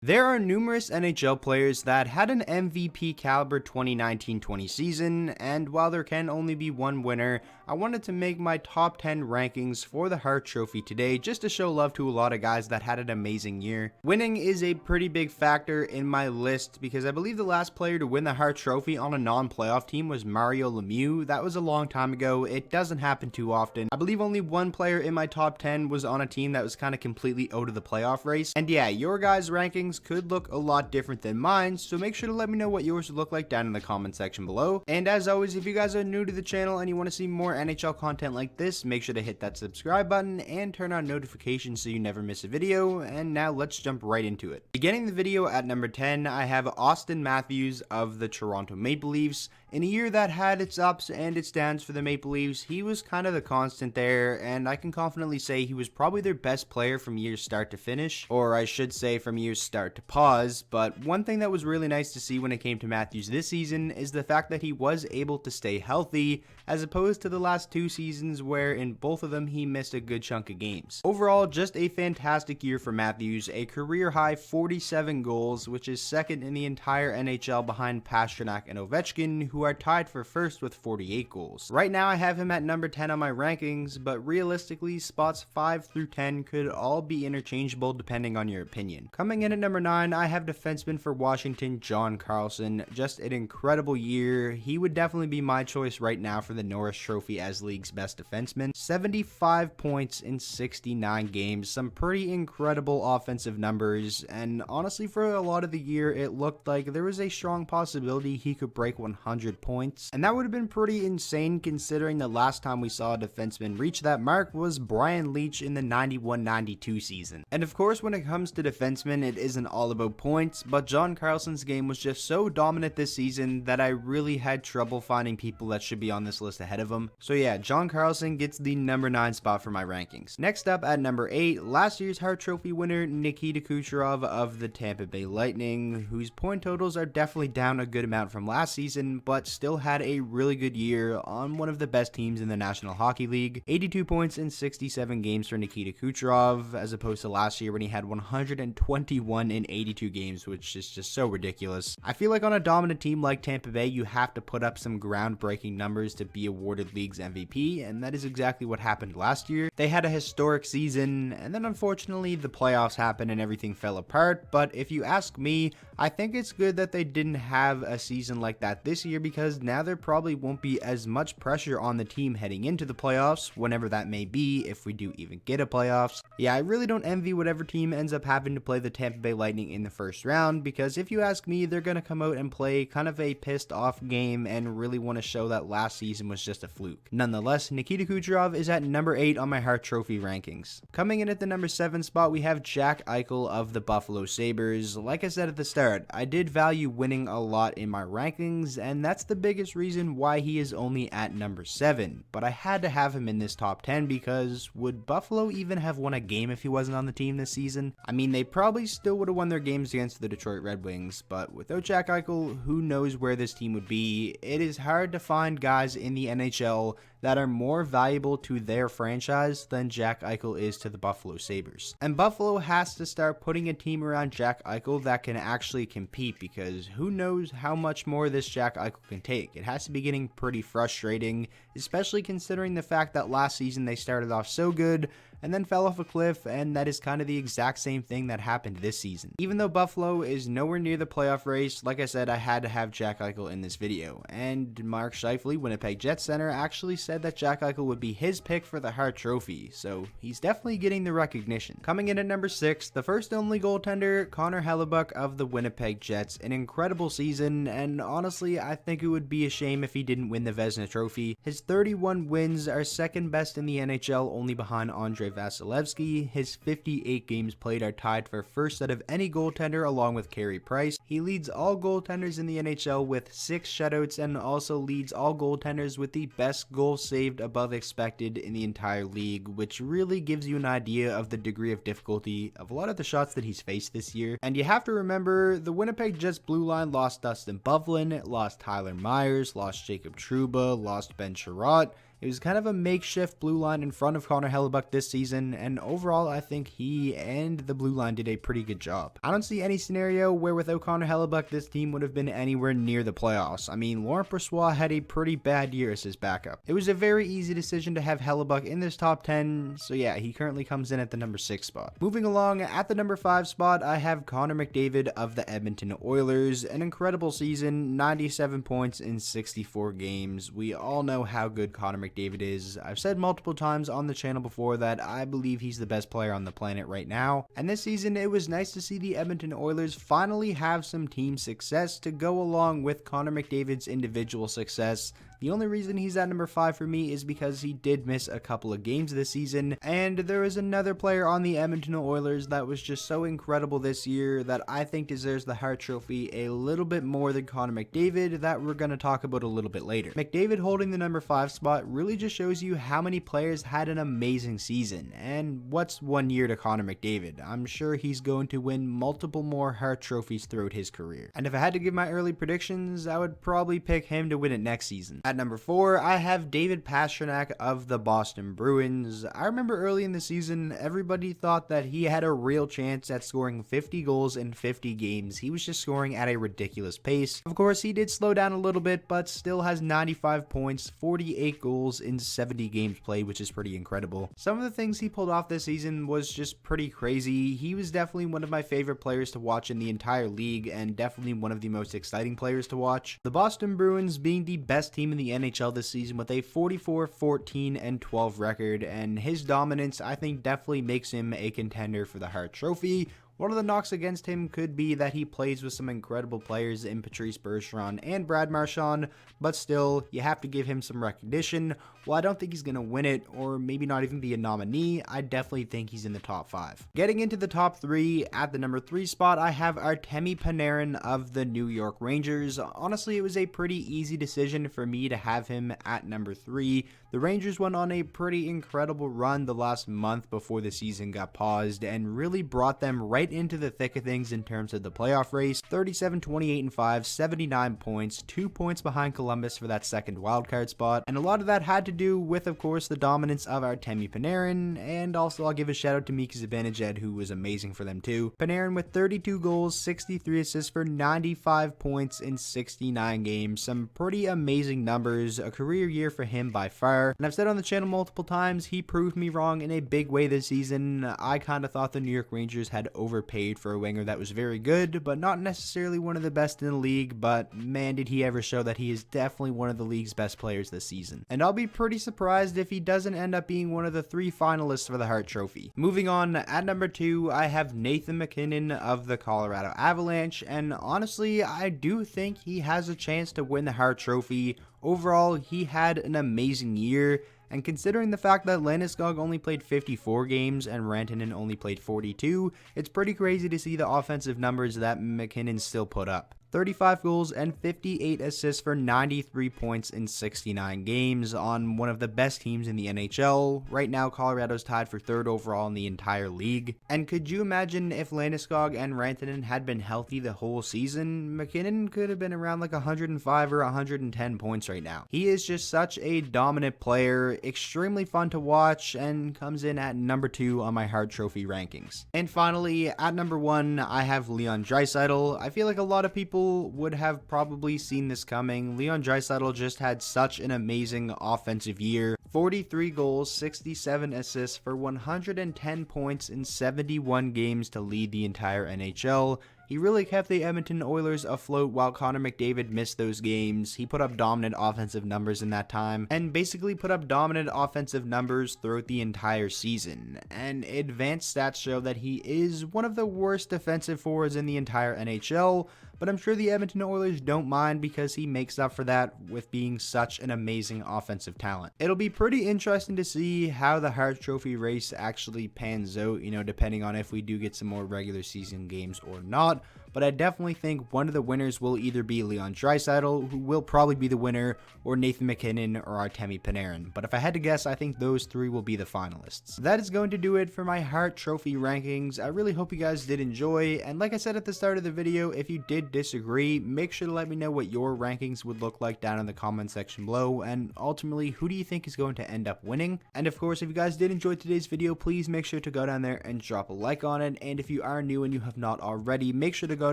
There are numerous NHL players that had an MVP caliber 2019-20 season, and while there can only be one winner, I wanted to make my top 10 rankings for the Hart Trophy today just to show love to a lot of guys that had an amazing year. Winning is a pretty big factor in my list because I believe the last player to win the Hart Trophy on a non-playoff team was Mario Lemieux. That was a long time ago. It doesn't happen too often. I believe only one player in my top 10 was on a team that was kind of completely out of the playoff race. And yeah, your guys' rankings could look a lot different than mine, so make sure to let me know what yours would look like down in the comment section below. And as always, if you guys are new to the channel and you want to see more NHL content like this, make sure to hit that subscribe button and turn on notifications so you never miss a video. And now let's jump right into it. Beginning the video at number 10, I have Auston Matthews of the Toronto Maple Leafs. In a year that had its ups and its downs for the Maple Leafs, he was kind of the constant there, and I can confidently say he was probably their best player from year's start to finish, or I should say from year's start to pause. But one thing that was really nice to see when it came to Matthews this season is the fact that he was able to stay healthy, as opposed to the last two seasons where in both of them he missed a good chunk of games. Overall, just a fantastic year for Matthews, a career high 47 goals, which is second in the entire NHL behind Pasternak and Ovechkin, who are tied for first with 48 goals. Right now I have him at number 10 on my rankings, but realistically spots 5 through 10 could all be interchangeable depending on your opinion. Coming in at number 9, I have defenseman for Washington, John Carlson. Just an incredible year. He would definitely be my choice right now for the Norris Trophy as league's best defenseman. 75 points in 69 games, some pretty incredible offensive numbers, and honestly for a lot of the year it looked like there was a strong possibility he could break 100 points, and that would have been pretty insane considering the last time we saw a defenseman reach that mark was Brian Leetch in the 91-92 season. And of course, when it comes to defensemen, it isn't all about points, but John Carlson's game was just so dominant this season that I really had trouble finding people that should be on this list ahead of him. So yeah, John Carlson gets the number 9 spot for my rankings. Next up at number 8, last year's Hart Trophy winner Nikita Kucherov of the Tampa Bay Lightning, whose point totals are definitely down a good amount from last season, but still had a really good year on one of the best teams in the National Hockey League. 82 points in 67 games for Nikita Kucherov, as opposed to last year when he had 121 in 82 games, which is just so ridiculous. I feel like on a dominant team like Tampa Bay, you have to put up some groundbreaking numbers to be awarded league's MVP, and that is exactly what happened last year. They had a historic season, and then unfortunately the playoffs happened and everything fell apart, but if you ask me, I think it's good that they didn't have a season like that this year, because now there probably won't be as much pressure on the team heading into the playoffs, whenever that may be, if we do even get a playoffs. Yeah, I really don't envy whatever team ends up having to play the Tampa Bay Lightning in the first round, because if you ask me, they're going to come out and play kind of a pissed off game and really want to show that last season was just a fluke. Nonetheless, Nikita Kucherov is at number 8 on my Hart Trophy rankings. Coming in at the number 7 spot, we have Jack Eichel of the Buffalo Sabres. Like I said at the start, I did value winning a lot in my rankings, and that's the biggest reason why he is only at number 7, but I had to have him in this top 10 because would Buffalo even have won a game if he wasn't on the team this season? I mean, they probably still would have won their games against the Detroit Red Wings, but without Jack Eichel, who knows where this team would be. It is hard to find guys in the NHL that are more valuable to their franchise than Jack Eichel is to the Buffalo Sabres. And Buffalo has to start putting a team around Jack Eichel that can actually compete, because who knows how much more this Jack Eichel can take. It has to be getting pretty frustrating, especially considering the fact that last season they started off so good and then fell off a cliff, and that is kind of the exact same thing that happened this season. Even though Buffalo is nowhere near the playoff race, like I said, I had to have Jack Eichel in this video, and Mark Scheifele, Winnipeg Jets center, actually said that Jack Eichel would be his pick for the Hart Trophy, so he's definitely getting the recognition. Coming in at number 6, the first only goaltender, Connor Hellebuyck of the Winnipeg Jets. An incredible season, and honestly, I think it would be a shame if he didn't win the Vezina Trophy. His 31 wins are second best in the NHL, only behind Andrei Vasilevsky. His 58 games played are tied for first out of any goaltender along with Carey Price. He leads all goaltenders in the NHL with 6 shutouts, and also leads all goaltenders with the best goal saved above expected in the entire league, which really gives you an idea of the degree of difficulty of a lot of the shots that he's faced this year. And you have to remember, the Winnipeg Jets blue line lost Dustin Byfuglien, lost Tyler Myers, lost Jacob Trouba, lost Ben Sherratt, It was kind of a makeshift blue line in front of Connor Hellebuyck this season, and overall I think he and the blue line did a pretty good job. I don't see any scenario where with O'Connor Hellebuyck this team would have been anywhere near the playoffs. I mean, Laurent Brossoit had a pretty bad year as his backup. It was a very easy decision to have Hellebuyck in this top 10, so yeah, he currently comes in at the number 6 spot. Moving along, at the number 5 spot, I have Connor McDavid of the Edmonton Oilers. An incredible season, 97 points in 64 games. We all know how good Connor McDavid is. I've said multiple times on the channel before that I believe he's the best player on the planet right now, and this season it was nice to see the Edmonton Oilers finally have some team success to go along with Connor McDavid's individual success. The only reason he's at number 5 for me is because he did miss a couple of games this season, and there is another player on the Edmonton Oilers that was just so incredible this year that I think deserves the Hart Trophy a little bit more than Connor McDavid that we're going to talk about a little bit later. McDavid holding the number 5 spot really just shows you how many players had an amazing season, and what's 1 year to Connor McDavid? I'm sure he's going to win multiple more Hart Trophies throughout his career, and if I had to give my early predictions, I would probably pick him to win it next season. At number 4, I have David Pasternak of the Boston Bruins. I remember early in the season, everybody thought that he had a real chance at scoring 50 goals in 50 games. He was just scoring at a ridiculous pace. Of course, he did slow down a little bit, but still has 95 points, 48 goals in 70 games played, which is pretty incredible. Some of the things he pulled off this season was just pretty crazy. He was definitely one of my favorite players to watch in the entire league, and definitely one of the most exciting players to watch. The Boston Bruins being the best team in the NHL this season with a 44, 14, and 12 record, and his dominance I think definitely makes him a contender for the Hart Trophy. One of the knocks against him could be that he plays with some incredible players in Patrice Bergeron and Brad Marchand, but still, you have to give him some recognition. While I don't think he's going to win it, or maybe not even be a nominee, I definitely think he's in the top 5. Getting into the top 3, at the number 3 spot, I have Artemi Panarin of the New York Rangers. Honestly, it was a pretty easy decision for me to have him at number 3. The Rangers went on a pretty incredible run the last month before the season got paused, and really brought them right into the thick of things in terms of the playoff race. 37, 28, and 5, 79 points, 2 points behind Columbus for that second wildcard spot, and a lot of that had to do with, of course, the dominance of Artemi Panarin, and also I'll give a shout out to Mika Zibanejad, who was amazing for them too. Panarin with 32 goals, 63 assists for 95 points in 69 games. Some pretty amazing numbers, a career year for him by far. And I've said on the channel multiple times, he proved me wrong in a big way this season. I kind of thought the New York Rangers had overpaid for a winger that was very good, but not necessarily one of the best in the league, but man, did he ever show that he is definitely one of the league's best players this season. And I'll be pretty surprised if he doesn't end up being one of the 3 finalists for the Hart Trophy. Moving on, at number 2, I have Nathan MacKinnon of the Colorado Avalanche, and honestly, I do think he has a chance to win the Hart Trophy. Overall, he had an amazing year, and considering the fact that Landeskog only played 54 games and Rantanen only played 42, it's pretty crazy to see the offensive numbers that McKinnon still put up. 35 goals and 58 assists for 93 points in 69 games on one of the best teams in the NHL. Right now, Colorado's tied for 3rd overall in the entire league. And could you imagine if Landeskog and Rantanen had been healthy the whole season? McKinnon could have been around like 105 or 110 points right now. He is just such a dominant player, extremely fun to watch, and comes in at number 2 on my Hart Trophy rankings. And finally, at number 1, I have Leon Draisaitl. I feel like a lot of people would have probably seen this coming. Leon Draisaitl just had such an amazing offensive year. 43 goals, 67 assists for 110 points in 71 games to lead the entire NHL. He really kept the Edmonton Oilers afloat while Connor McDavid missed those games. He put up dominant offensive numbers in that time, and basically put up dominant offensive numbers throughout the entire season. And advanced stats show that he is one of the worst defensive forwards in the entire NHL, but I'm sure the Edmonton Oilers don't mind because he makes up for that with being such an amazing offensive talent. It'll be pretty interesting to see how the Hart Trophy race actually pans out, depending on if we do get some more regular season games or not. but I definitely think one of the winners will either be Leon Draisaitl, who will probably be the winner, or Nathan MacKinnon or Artemi Panarin. But if I had to guess, I think those three will be the finalists. That is going to do it for my Hart Trophy rankings. I really hope you guys did enjoy, and like I said at the start of the video, if you did disagree, make sure to let me know what your rankings would look like down in the comment section below, and ultimately, who do you think is going to end up winning? And of course, if you guys did enjoy today's video, please make sure to go down there and drop a like on it, and if you are new and you have not already, make sure to go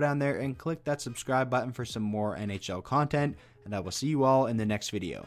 down there and click that subscribe button for some more NHL content, and I will see you all in the next video.